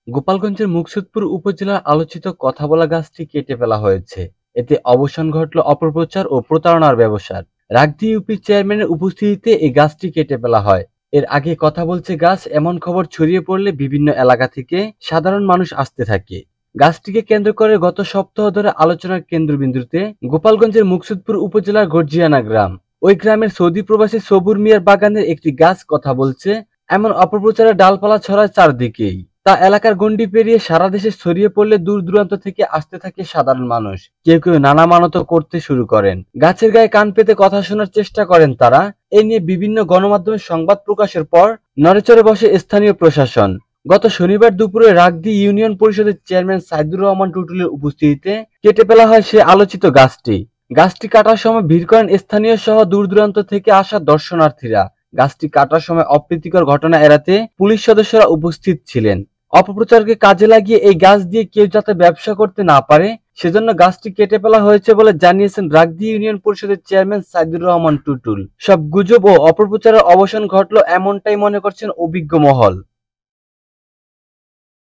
গোপালগঞ্জের মুকসুদপুর উপজেলার আলোচিত কথা বলা গাছটি কেটে ফেলা হয়েছে। এতে অবসান ঘটল অপপ্রচার ও প্রতারণার ব্যবসার। রাগদি ইউপি চেয়ারম্যানের উপস্থিতিতে এই গাছটি কেটে ফেলা হয়। এর আগে কথা বলছে গাছ এমন খবর ছড়িয়ে পড়লে বিভিন্ন এলাকা থেকে সাধারণ মানুষ আসতে থাকে। গাছটিকে কেন্দ্র করে গত সপ্তাহ ধরে আলোচনার কেন্দ্রবিন্দুতে গোপালগঞ্জের মুকসুদপুর উপজেলার গর্জিয়ানা গ্রাম। ওই গ্রামের সৌদি প্রবাসী সবুর মিয়ার বাগানের একটি গাছ কথা বলছে, এমন অপপ্রচারের ডালপালা ছড়ায় চারদিকেই। তা এলাকার গণ্ডি পেরিয়ে সারা দেশে ছড়িয়ে পড়লে দূর দূরান্ত থেকে আসতে থাকে সাধারণ মানুষ। কেউ কেউ নানা মানত করতে শুরু করেন, গাছের গায়ে কান পেতে কথা শোনার চেষ্টা করেন তারা। এ নিয়ে বিভিন্ন গণমাধ্যমে সংবাদ প্রকাশের পর নড়েচড়ে বসে স্থানীয় প্রশাসন। গত শনিবার দুপুরে রাগদি ইউনিয়ন পরিষদের চেয়ারম্যান সাইদুর রহমান টুটুলের উপস্থিতিতে কেটে ফেলা হয় সে আলোচিত গাছটি। গাছটি কাটার সময় ভিড় করেন স্থানীয় সহ দূর দূরান্ত থেকে আসা দর্শনার্থীরা। গাছটি কাটার সময় অপ্রীতিকর ঘটনা এড়াতে পুলিশ সদস্যরা উপস্থিত ছিলেন। অপপ্রচারকে কাজে লাগিয়ে এই গাছ দিয়ে কেউ যাতে ব্যবসা করতে না পারে সেজন্য গাছটি কেটে ফেলা হয়েছে বলে জানিয়েছেন রাগদি ইউনিয়ন পরিষদের চেয়ারম্যান সাইদুর রহমান টুটুল। সব গুজব ও অপপ্রচারের অবসান ঘটল এমনটাই মনে করছেন অভিজ্ঞ মহল।